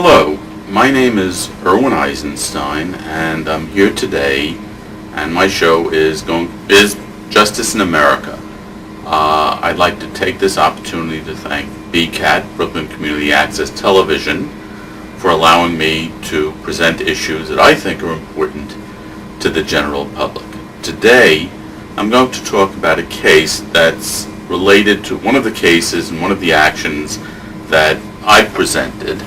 Hello, my name is Erwin Eisenstein, and I'm here today, and my show is Justice in America. I'd like to take this opportunity to thank BCAT, Brooklyn Community Access Television, for allowing me to present issues that I think are important to the general public. Today, I'm going to talk about a case that's related to one of the cases and one of the actions that I presented.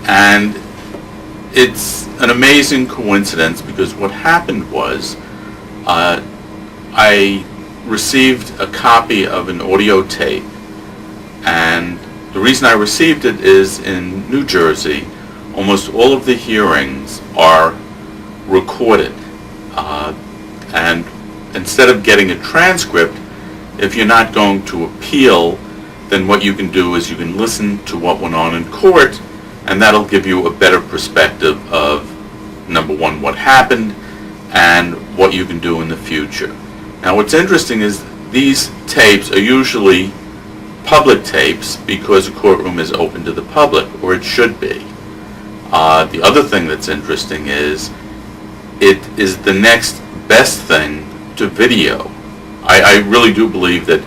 And it's an amazing coincidence because what happened was I received a copy of an audio tape, and the reason I received it is in New Jersey, almost all of the hearings are recorded. And instead of getting a transcript, if you're not going to appeal, then what you can do is you can listen to what went on in court, and that'll give you a better perspective of, number one, what happened, and what you can do in the future. Now, what's interesting is these tapes are usually public tapes because a courtroom is open to the public, or it should be. The other thing that's interesting is it is the next best thing to video. I really do believe that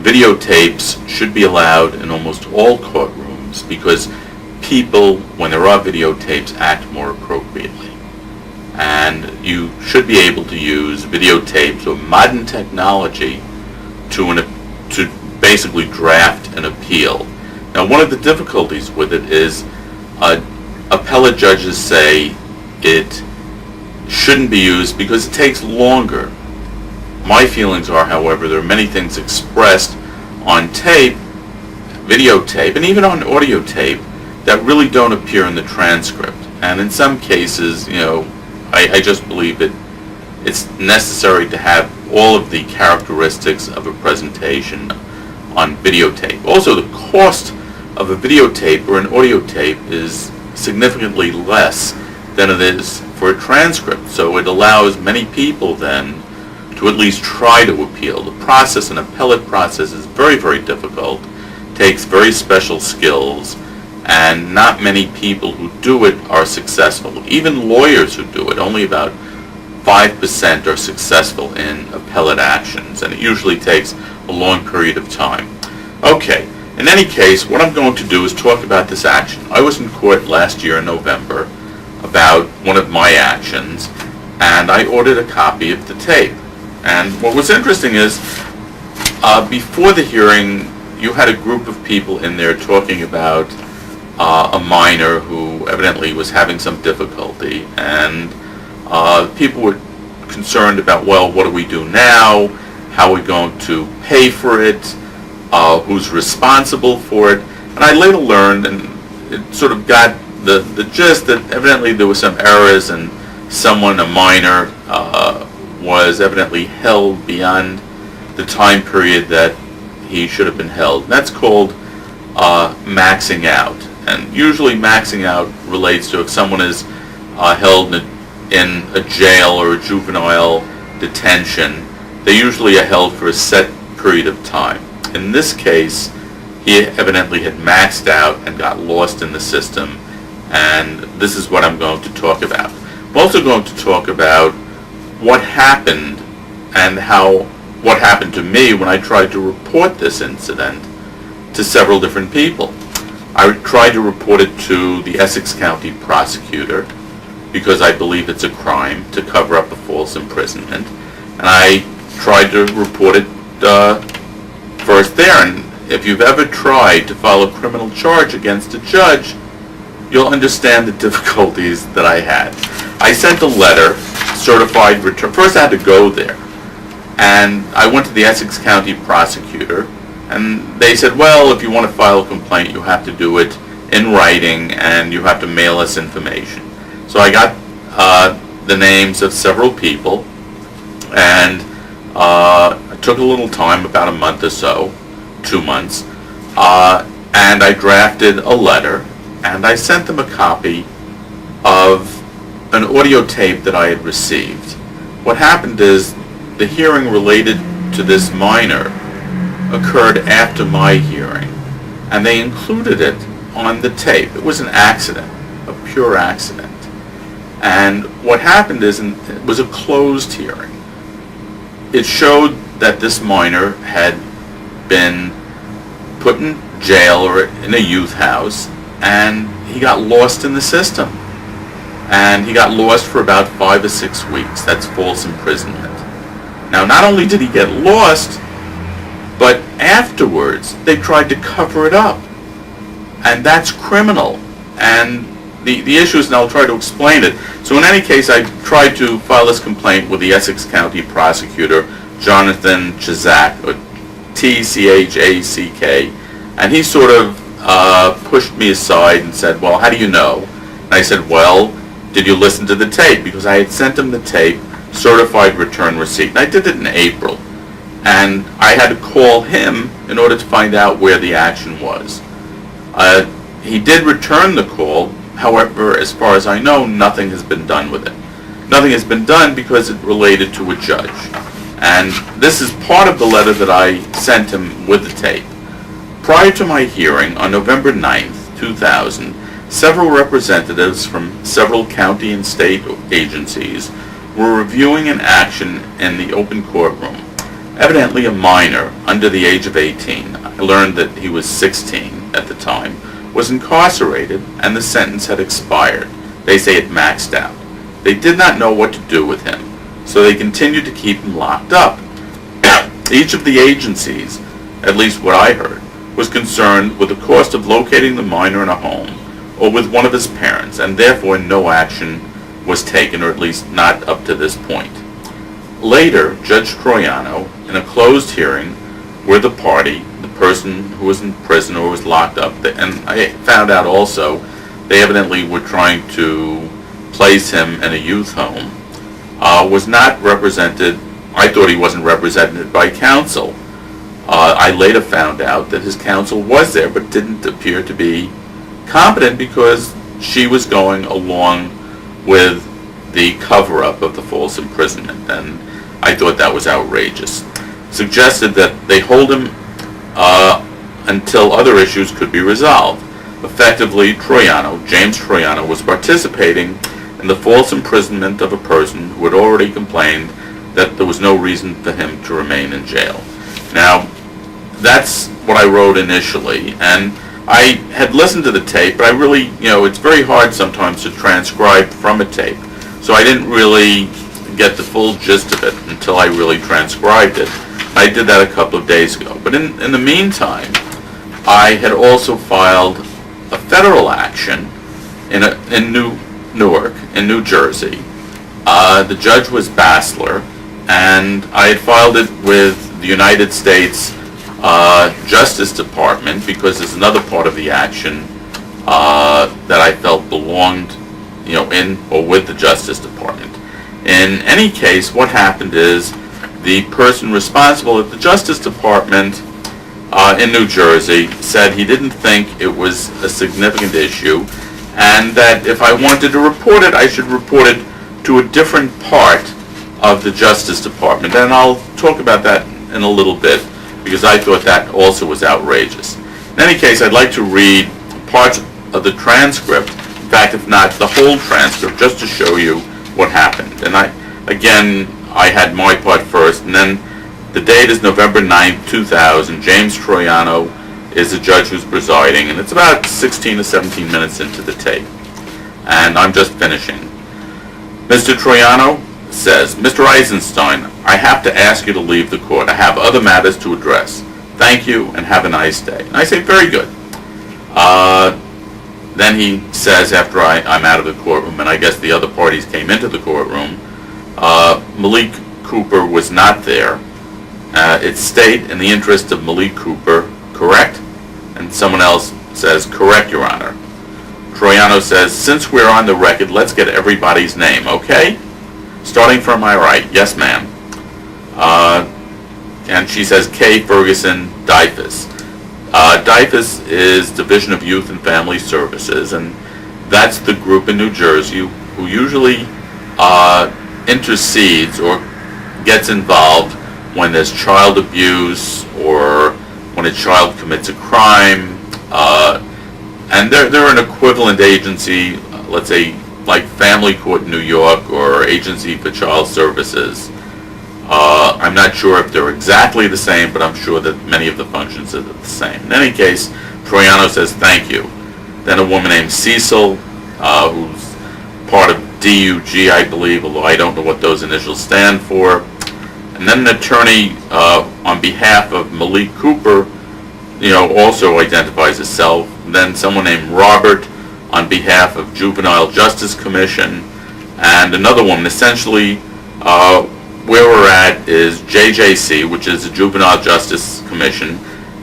videotapes should be allowed in almost all courtrooms because people, when there are videotapes, act more appropriately. And you should be able to use videotapes or modern technology to basically draft an appeal. Now, one of the difficulties with it is appellate judges say it shouldn't be used because it takes longer. My feelings are, however, there are many things expressed on tape, videotape, and even on audio tape that really don't appear in the transcript. And in some cases, I just believe it's necessary to have all of the characteristics of a presentation on videotape. Also, the cost of a videotape or an audio tape is significantly less than it is for a transcript. So it allows many people then to at least try to appeal. The process, an appellate process, is very, very difficult, takes very special skills, and not many people who do it are successful. Even lawyers who do it, only about 5% are successful in appellate actions, and it usually takes a long period of time. Okay, in any case, what I'm going to do is talk about this action. I was in court last year in November about one of my actions, and I ordered a copy of the tape. And what was interesting is, before the hearing, you had a group of people in there talking about a minor who evidently was having some difficulty, and people were concerned about, well, what do we do now? How are we going to pay for it? Who's responsible for it? And I later learned, and it sort of got the gist, that evidently there were some errors, and someone, a minor, was evidently held beyond the time period that he should have been held. And that's called maxing out. And usually maxing out relates to if someone is held in a jail or a juvenile detention, they usually are held for a set period of time. In this case, he evidently had maxed out and got lost in the system, and this is what I'm going to talk about. I'm also going to talk about what happened and what happened to me when I tried to report this incident to several different people. I tried to report it to the Essex County prosecutor because I believe it's a crime to cover up a false imprisonment, and I tried to report it first there. And if you've ever tried to file a criminal charge against a judge, you'll understand the difficulties that I had. I sent a letter, certified return. First I had to go there, and I went to the Essex County prosecutor, and they said, well, if you want to file a complaint, you have to do it in writing, and you have to mail us information. So I got the names of several people, and it took a little time, about a month or so, 2 months, and I drafted a letter, and I sent them a copy of an audio tape that I had received. What happened is the hearing related to this minor occurred after my hearing, and they included it on the tape. It was an accident. a pure accident. And what happened is, it was a closed hearing. It showed that this minor had been put in jail or in a youth house, and he got lost in the system. And he got lost for about 5 or 6 weeks. That's false imprisonment. Now, not only did he get lost, but afterwards they tried to cover it up. And that's criminal. And the issue is, and I'll try to explain it. So in any case, I tried to file this complaint with the Essex County prosecutor, Jonathan Chazak, or Tchack, and he sort of pushed me aside and said, well, how do you know? And I said, well, did you listen to the tape? Because I had sent him the tape, certified return receipt, and I did it in April. And I had to call him in order to find out where the action was. He did return the call. However, as far as I know, nothing has been done with it. Nothing has been done because it related to a judge. And this is part of the letter that I sent him with the tape. Prior to my hearing on November 9th, 2000, several representatives from several county and state agencies were reviewing an action in the open courtroom. Evidently a minor under the age of 18, I learned that he was 16 at the time, was incarcerated and the sentence had expired. They say it maxed out. They did not know what to do with him, so they continued to keep him locked up. Each of the agencies, at least what I heard, was concerned with the cost of locating the minor in a home or with one of his parents, and therefore no action was taken, or at least not up to this point. Later, Judge Troiano, in a closed hearing, where the party, the person who was in prison or was locked up, and I found out also, they evidently were trying to place him in a youth home, was not represented. I thought he wasn't represented by counsel. I later found out that his counsel was there, but didn't appear to be competent because she was going along with the cover-up of the false imprisonment, and I thought that was outrageous. Suggested that they hold him until other issues could be resolved. Effectively, James Troiano, was participating in the false imprisonment of a person who had already complained that there was no reason for him to remain in jail. Now, that's what I wrote initially, and I had listened to the tape, but I really, it's very hard sometimes to transcribe from a tape, so I didn't really get the full gist of it until I really transcribed it. I did that a couple of days ago. But in the meantime, I had also filed a federal action in Newark, in New Jersey. The judge was Bassler, and I had filed it with the United States Justice Department because there's another part of the action that I felt belonged, in or with the Justice Department. In any case, what happened is the person responsible at the Justice Department in New Jersey said he didn't think it was a significant issue, and that if I wanted to report it, I should report it to a different part of the Justice Department. And I'll talk about that in a little bit, because I thought that also was outrageous. In any case, I'd like to read parts of the transcript, in fact, if not the whole transcript, just to show you what happened. And I had my part first, and then the date is November 9th, 2000. James Troiano is the judge who's presiding, and it's about 16 to 17 minutes into the tape. And I'm just finishing. Mr. Troiano says, Mr. Eisenstein, I have to ask you to leave the court. I have other matters to address. Thank you, and have a nice day. And I say, very good. Then he says, after I'm out of the courtroom, and I guess the other parties came into the courtroom, Malik Cooper was not there. It's state in the interest of Malik Cooper, correct? And someone else says, correct, Your Honor. Troiano says, since we're on the record, let's get everybody's name, okay? Starting from my right, yes, ma'am. And she says, K. Ferguson Dyfus. Dyfus is Division of Youth and Family Services, and that's the group in New Jersey who usually intercedes or gets involved when there's child abuse or when a child commits a crime. And they're an equivalent agency let's say, like family court in New York or agency for child services. I'm not sure if they're exactly the same, but I'm sure that many of the functions are the same. In any case, Troiano says thank you. Then a woman named Cecil, who's part of DUG, I believe, although I don't know what those initials stand for. And then an attorney on behalf of Malik Cooper, also identifies himself. And then someone named Robert on behalf of Juvenile Justice Commission, and another woman. Essentially, where we're at is JJC, which is the Juvenile Justice Commission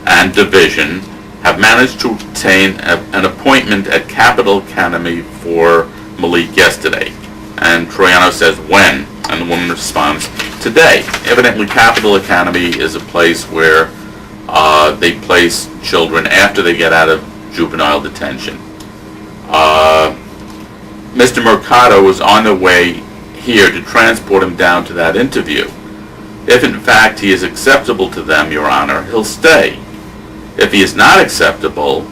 and Division, have managed to obtain an appointment at Capital Academy for Malik yesterday. And Troiano says, when? And the woman responds, today. Evidently, Capital Academy is a place where they place children after they get out of juvenile detention. Mr. Mercado was on the way here to transport him down to that interview. If in fact he is acceptable to them, Your Honor, he'll stay. If he is not acceptable,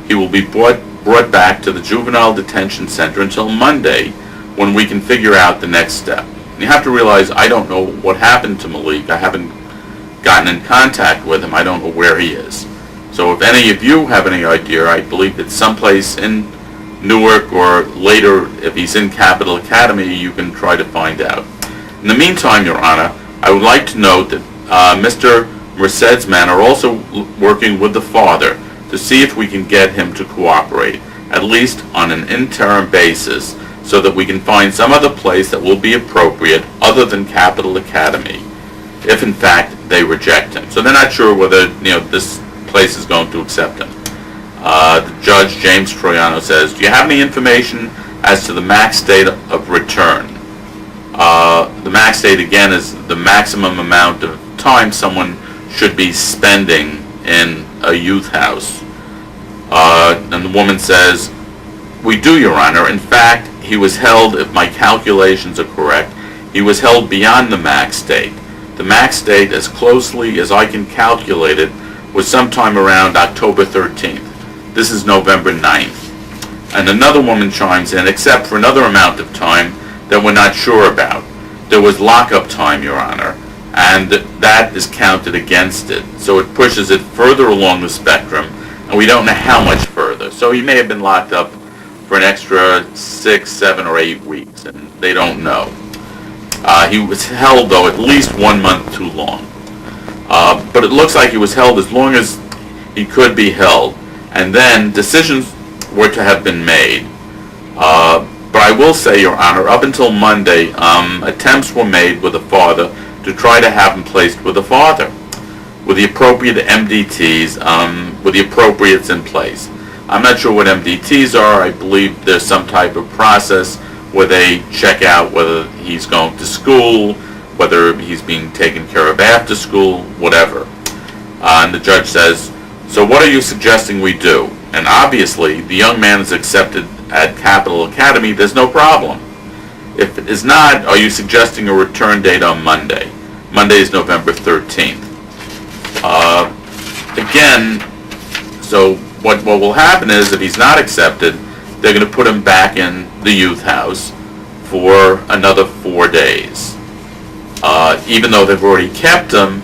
he will be brought back to the Juvenile Detention Center until Monday, when we can figure out the next step. And you have to realize I don't know what happened to Malik. I haven't gotten in contact with him. I don't know where he is. So if any of you have any idea, I believe that someplace in Newark or later, if he's in Capital Academy, you can try to find out. In the meantime, Your Honor, I would like to note that Mr. Merced's men are also working with the father to see if we can get him to cooperate, at least on an interim basis, so that we can find some other place that will be appropriate other than Capital Academy, if in fact they reject him. So they're not sure whether this place is going to accept him. The judge, James Troiano, says, do you have any information as to the max date of return? The max date, again, is the maximum amount of time someone should be spending in a youth house. And the woman says, we do, Your Honor. In fact, he was held, if my calculations are correct, he was held beyond the max date. The max date, as closely as I can calculate it, was sometime around October 13th. This is November 9th. And another woman chimes in, except for another amount of time that we're not sure about. There was lockup time, Your Honor, and that is counted against it. So it pushes it further along the spectrum, and we don't know how much further. So he may have been locked up for an extra 6, 7, or 8 weeks, and they don't know. He was held, though, at least 1 month too long. But it looks like he was held as long as he could be held. And then decisions were to have been made. But I will say, Your Honor, up until Monday, attempts were made with the father to try to have him placed with the father, with the appropriate MDTs, with the appropriates in place. I'm not sure what MDTs are. I believe there's some type of process where they check out whether he's going to school, whether he's being taken care of after school, whatever. And the judge says, so what are you suggesting we do? And obviously, the young man is accepted at Capital Academy. There's no problem. If it is not, are you suggesting a return date on Monday? Monday is November 13th. Again, so what will happen is, if he's not accepted, they're going to put him back in the youth house for another 4 days. Even though they've already kept him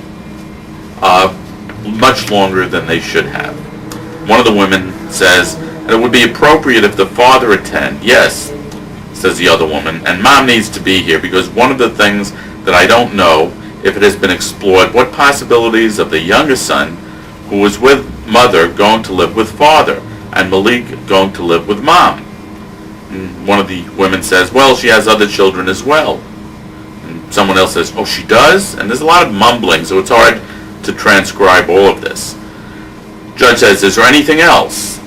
much longer than they should have. One of the women says, and it would be appropriate if the father attend. Yes, says the other woman, and mom needs to be here, because one of the things that I don't know, if it has been explored, what possibilities of the youngest son, who was with mother, going to live with father, and Malik going to live with mom. And one of the women says, well, she has other children as well. And someone else says, oh, she does? And there's a lot of mumbling, so it's hard to transcribe all of this. Judge says, is there anything else?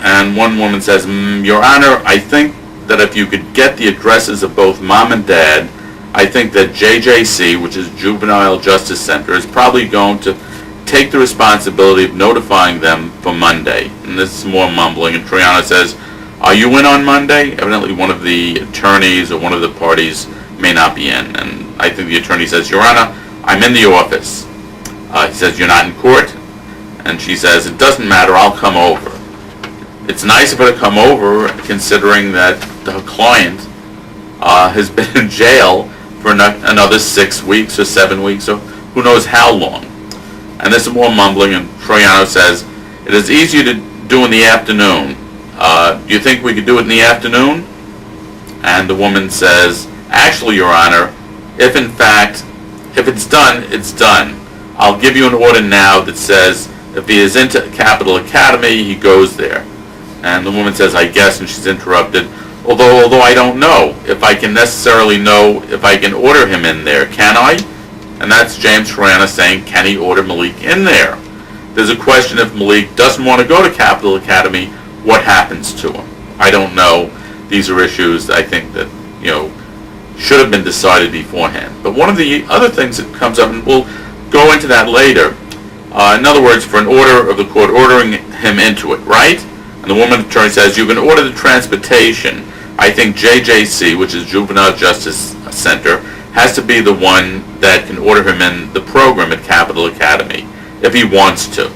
And one woman says, Your Honor, I think that if you could get the addresses of both mom and dad, I think that JJC, which is Juvenile Justice Center, is probably going to take the responsibility of notifying them for Monday. And this is more mumbling. And Troiano says, are you in on Monday? Evidently one of the attorneys or one of the parties may not be in. And I think the attorney says, Your Honor, I'm in the office. He says, you're not in court? And she says, it doesn't matter, I'll come over. It's nice of her to come over, considering that her client has been in jail for another 6 weeks or 7 weeks or who knows how long. And there's some more mumbling, and Troiano says, it is easier to do in the afternoon. Do you think we could do it in the afternoon? And the woman says, actually, Your Honor, if it's done, it's done. I'll give you an order now that says if he is into Capital Academy, he goes there. And the woman says, I guess, and she's interrupted, although I don't know if I can necessarily know if I can order him in there, can I? And that's James Troiano saying, can he order Malik in there? There's a question, if Malik doesn't want to go to Capital Academy, what happens to him? I don't know. These are issues I think that, should have been decided beforehand. But one of the other things that comes up, and we'll go into that later, in other words, for an order of the court ordering him into it, right? And the woman attorney says, you can order the transportation. I think JJC, which is Juvenile Justice Center, has to be the one that can order him in the program at Capital Academy, if he wants to.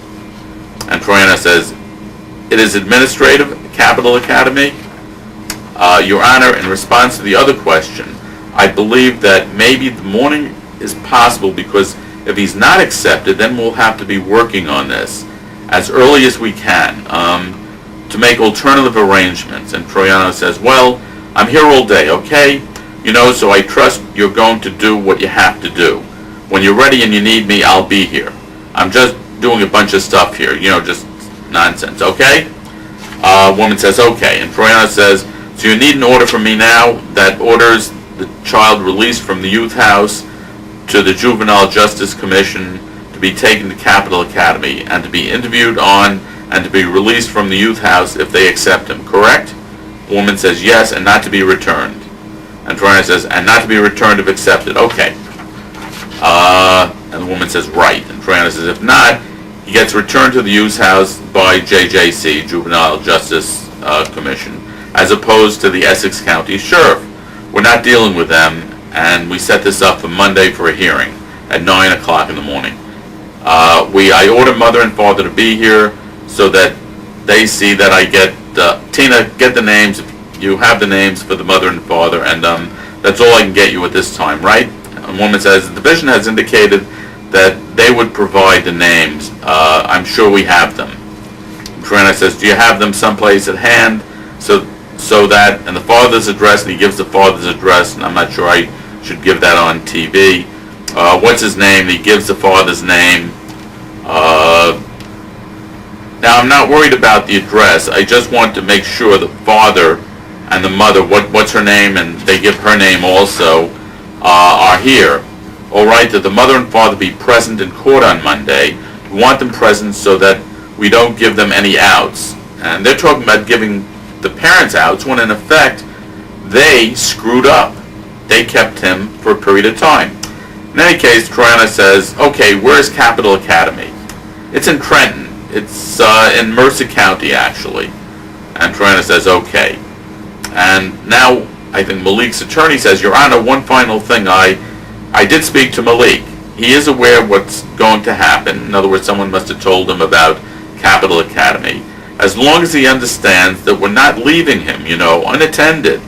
And Troiano says, it is administrative at Capital Academy. Your Honor, in response to the other question, I believe that maybe the morning is possible, because if he's not accepted, then we'll have to be working on this as early as we can to make alternative arrangements. And Troiano says, well, I'm here all day, okay? So I trust you're going to do what you have to do. When you're ready and you need me, I'll be here. I'm just doing a bunch of stuff here, just nonsense, okay? Woman says, okay. And Troiano says, so you need an order from me now that orders the child released from the youth house to the Juvenile Justice Commission to be taken to Capital Academy and to be interviewed on and to be released from the youth house if they accept him, correct? The woman says yes, and not to be returned. And Troiano says, and not to be returned if accepted. Okay. And the woman says, right. And Troiano says, if not, he gets returned to the youth house by JJC, Juvenile Justice Commission, as opposed to the Essex County Sheriff. We're not dealing with them, and we set this up for Monday for a hearing at 9 o'clock in the morning. I order mother and father to be here so that they see that I get, Tina, get the names, you have the names for the mother and father, and that's all I can get you at this time, right? And the woman says, the division has indicated that they would provide the names. I'm sure we have them. Troiano says, do you have them someplace at hand? So that, and the father's address, and he gives the father's address, and I'm not sure I should give that on TV. What's his name? He gives the father's name. Now, I'm not worried about the address. I just want to make sure the father and the mother, what's her name, and they give her name also, are here. All right, that the mother and father be present in court on Monday. We want them present so that we don't give them any outs. And they're talking about giving the parents outs when in effect they screwed up. They kept him for a period of time. In any case, Troiano says, okay, where's Capital Academy? It's in Trenton. It's in Mercer County, actually. And Troiano says, okay. And now I think Malik's attorney says, Your Honor, one final thing. I did speak to Malik. He is aware of what's going to happen. In other words, someone must have told him about Capital Academy. As long as he understands that we're not leaving him, unattended.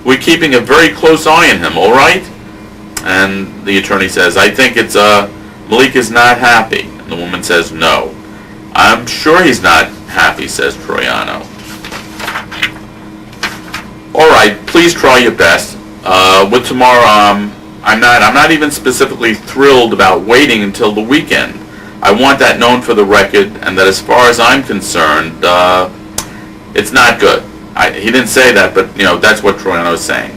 We're keeping a very close eye on him, all right? And the attorney says, I think it's, Malik is not happy. And the woman says, no. I'm sure he's not happy, says Troiano. All right, please try your best. With tomorrow, I'm not even specifically thrilled about waiting until the weekend. I want that known for the record, and that as far as I'm concerned, it's not good. He didn't say that, but that's what Troiano is saying.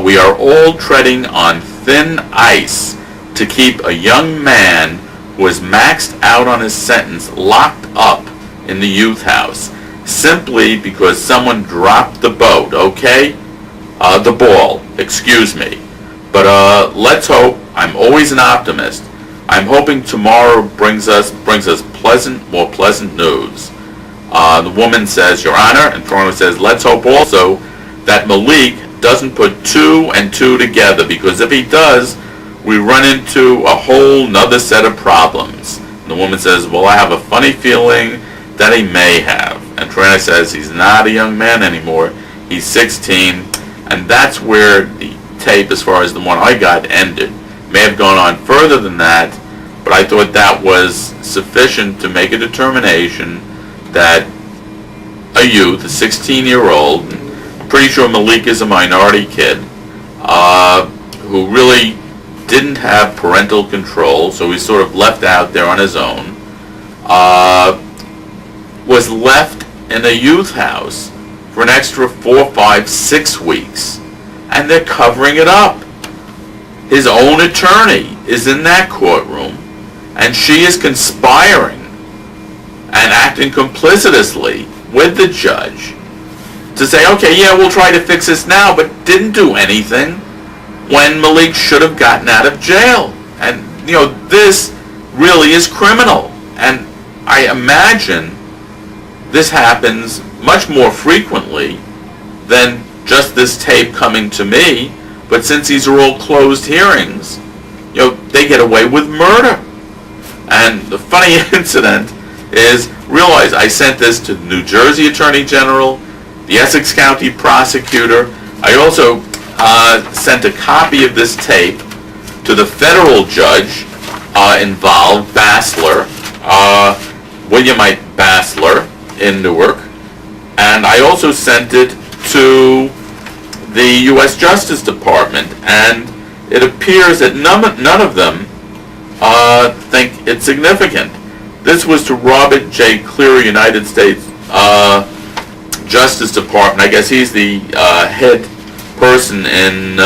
We are all treading on thin ice to keep a young man who has maxed out on his sentence locked up in the youth house simply because someone dropped the boat, okay? The ball, excuse me. But let's hope. I'm always an optimist. I'm hoping tomorrow brings us more pleasant news. The woman says, Your Honor, and Troiano says, let's hope also that Malik doesn't put 2 and 2 together, because if he does, we run into a whole nother set of problems. And the woman says, well, I have a funny feeling that he may have. And Troiano says, he's not a young man anymore. he's 16, and that's where the tape, as far as the one I got, ended. May have gone on further than that, but I thought that was sufficient to make a determination that a youth, a 16-year-old, I'm pretty sure Malik is a minority kid, who really didn't have parental control, so he's sort of left out there on his own, was left in a youth house for an extra 4, 5, 6 weeks, and they're covering it up. His own attorney is in that courtroom, and she is conspiring and acting complicitously with the judge to say, okay, yeah, we'll try to fix this now, but didn't do anything when Malik should have gotten out of jail. And, this really is criminal. And I imagine this happens much more frequently than just this tape coming to me, but since these are all closed hearings, they get away with murder. And the funny incident is, realize I sent this to the New Jersey Attorney General, the Essex County Prosecutor. I also sent a copy of this tape to the federal judge involved, Bassler, William I. Bassler in Newark, and I also sent it to the U.S. Justice Department, and it appears that none of them think it's significant. This was to Robert J. Cleary, United States Justice Department. I guess he's the head person in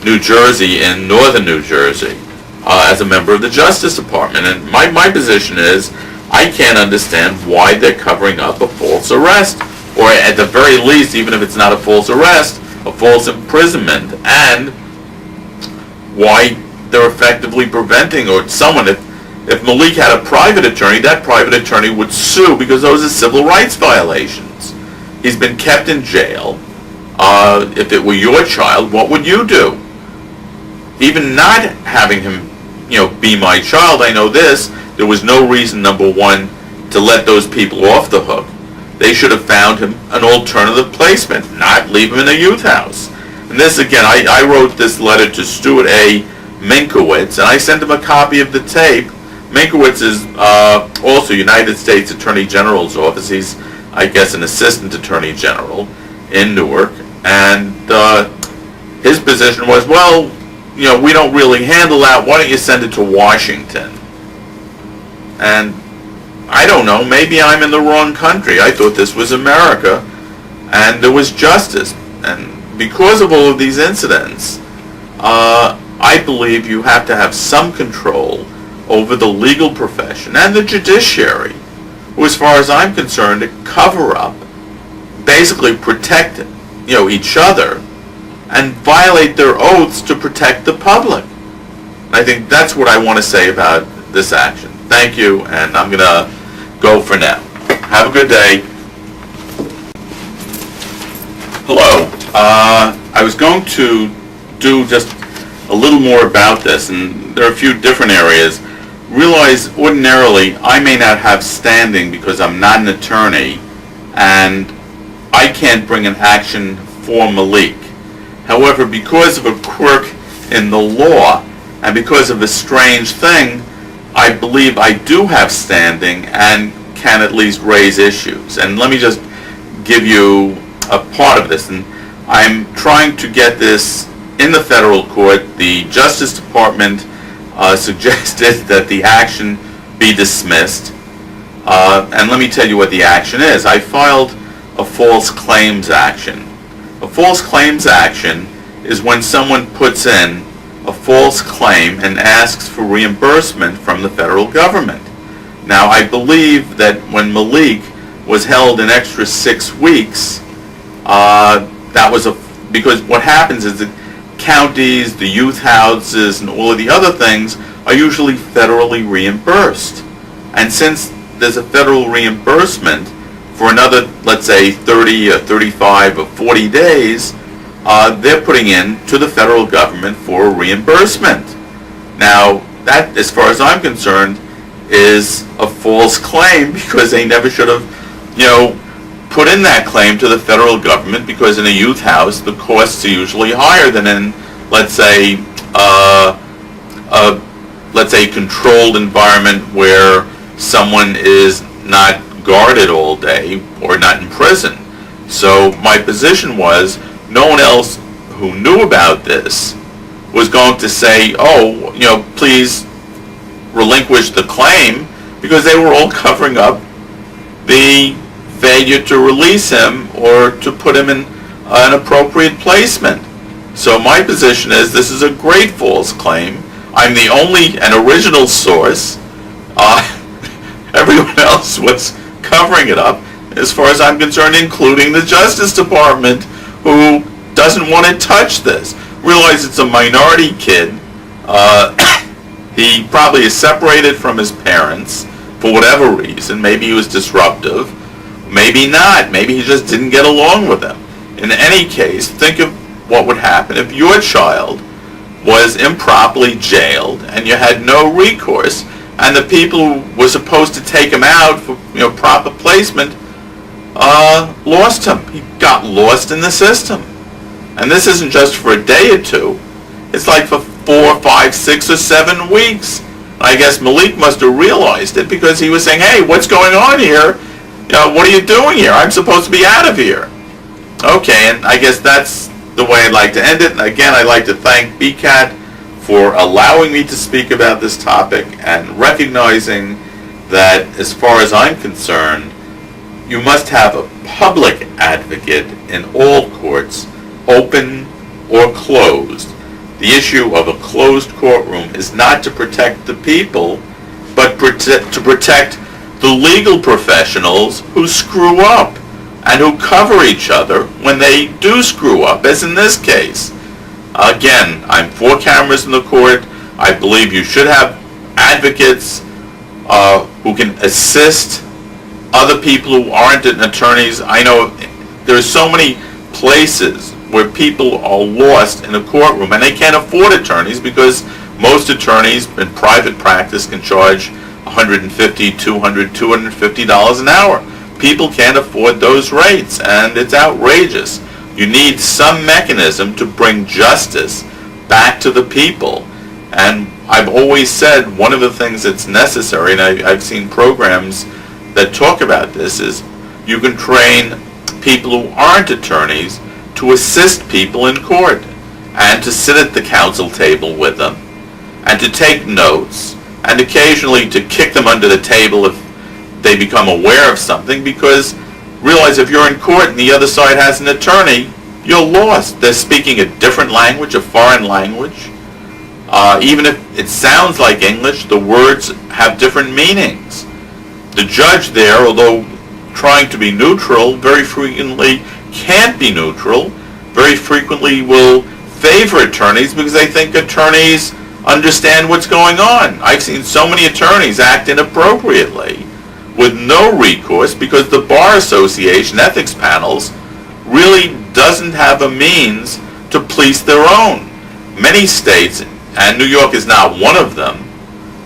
New Jersey, in northern New Jersey, as a member of the Justice Department. And my position is, I can't understand why they're covering up a false arrest, or at the very least, even if it's not a false arrest, a false imprisonment, and why they're effectively preventing, or someone, if Malik had a private attorney, that private attorney would sue because those are civil rights violations. He's been kept in jail. If it were your child, what would you do? Even not having him, be my child, I know this, there was no reason, number one, to let those people off the hook. They should have found him an alternative placement, not leave him in a youth house. And this, again, I wrote this letter to Stuart A. Minkowitz, and I sent him a copy of the tape. Minkowitz is also United States Attorney General's office. He's, I guess, an assistant attorney general in Newark. And his position was, well, we don't really handle that. Why don't you send it to Washington? And I don't know, maybe I'm in the wrong country. I thought this was America, and there was justice. And because of all of these incidents, I believe you have to have some control over the legal profession and the judiciary, who, as far as I'm concerned, to cover up, basically protect, each other, and violate their oaths to protect the public. And I think that's what I want to say about this action. Thank you, and I'm going to go for now. Have a good day. Hello. I was going to do just a little more about this, and there are a few different areas. Realize ordinarily I may not have standing because I'm not an attorney, and I can't bring an action for Malik. However, because of a quirk in the law, and because of a strange thing, I believe I do have standing and can at least raise issues. And let me just give you a part of this. And I'm trying to get this in the federal court. The Justice Department suggested that the action be dismissed. And let me tell you what the action is. I filed a false claims action. A false claims action is when someone puts in a false claim and asks for reimbursement from the federal government. Now, I believe that when Malik was held an extra 6 weeks, that was because what happens is that counties, the youth houses, and all of the other things are usually federally reimbursed. And since there's a federal reimbursement for another, let's say, 30 or 35 or 40 days, they're putting in to the federal government for reimbursement. Now, that, as far as I'm concerned, is a false claim because they never should have, put in that claim to the federal government because in a youth house the costs are usually higher than in, let's say, a controlled environment where someone is not guarded all day or not in prison. So my position was no one else who knew about this was going to say, oh, please relinquish the claim, because they were all covering up the failure to release him or to put him in an appropriate placement. So my position is this is a great false claim. I'm the only and original source. Everyone else was covering it up, as far as I'm concerned, including the Justice Department, who doesn't want to touch this. Realize it's a minority kid. He probably is separated from his parents for whatever reason. Maybe he was disruptive. Maybe not. Maybe he just didn't get along with them. In any case, think of what would happen if your child was improperly jailed and you had no recourse, and the people who were supposed to take him out for proper placement lost him. He got lost in the system. And this isn't just for a day or two. It's like for 4, 5, 6, or 7 weeks. I guess Malik must have realized it, because he was saying, hey, what's going on here? What are you doing here? I'm supposed to be out of here. Okay, and I guess that's the way I'd like to end it. And again, I'd like to thank BCAT for allowing me to speak about this topic and recognizing that, as far as I'm concerned, you must have a public advocate in all courts, open or closed. The issue of a closed courtroom is not to protect the people, but to protect the legal professionals who screw up and who cover each other when they do screw up, as in this case. Again, I'm for cameras in the court. I believe you should have advocates who can assist other people who aren't attorneys. I know there's so many places where people are lost in a courtroom and they can't afford attorneys, because most attorneys in private practice can charge $150, $200, $250 an hour. People can't afford those rates, and it's outrageous. You need some mechanism to bring justice back to the people. And I've always said one of the things that's necessary, and I've seen programs that talk about this, is you can train people who aren't attorneys to assist people in court, and to sit at the counsel table with them, and to take notes, and occasionally to kick them under the table if they become aware of something, because realize if you're in court and the other side has an attorney, you're lost. They're speaking a different language, a foreign language. Even if it sounds like English, the words have different meanings. The judge there, although trying to be neutral, very frequently can't be neutral, very frequently will favor attorneys because they think attorneys understand what's going on. I've seen so many attorneys act inappropriately with no recourse because the Bar Association ethics panels really doesn't have a means to police their own. Many states, and New York is not one of them,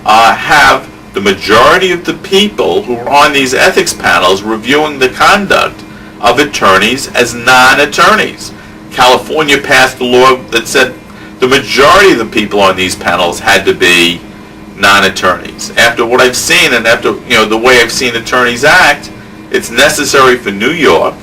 have the majority of the people who are on these ethics panels reviewing the conduct of attorneys as non-attorneys. California passed a law that said the majority of the people on these panels had to be non-attorneys. After what I've seen, and after the way I've seen attorneys act, it's necessary for New York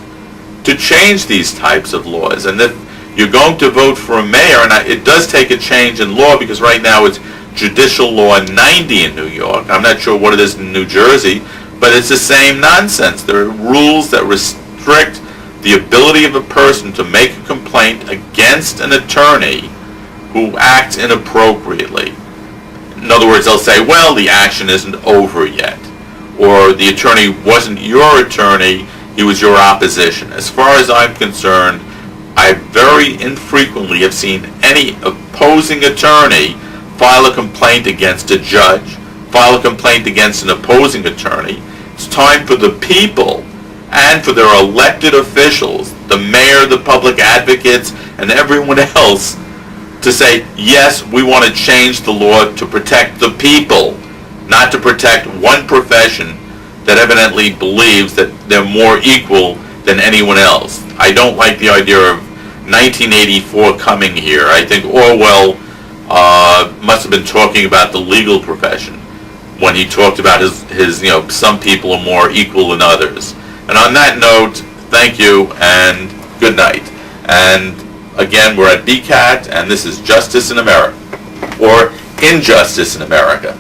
to change these types of laws. And if you're going to vote for a mayor, and it does take a change in law, because right now it's Judicial Law 90 in New York. I'm not sure what it is in New Jersey, but it's the same nonsense. There are rules that restrict the ability of a person to make a complaint against an attorney who acts inappropriately. In other words, they'll say, well, the action isn't over yet, or the attorney wasn't your attorney, he was your opposition. As far as I'm concerned, I very infrequently have seen any opposing attorney file a complaint against a judge, file a complaint against an opposing attorney. It's time for the people and for their elected officials, the mayor, the public advocates, and everyone else, to say, yes, we want to change the law to protect the people, not to protect one profession that evidently believes that they're more equal than anyone else. I don't like the idea of 1984 coming here. I think Orwell must have been talking about the legal profession when he talked about his some people are more equal than others. And on that note, thank you and good night. And again, we're at BCAT, and this is Justice in America, or Injustice in America.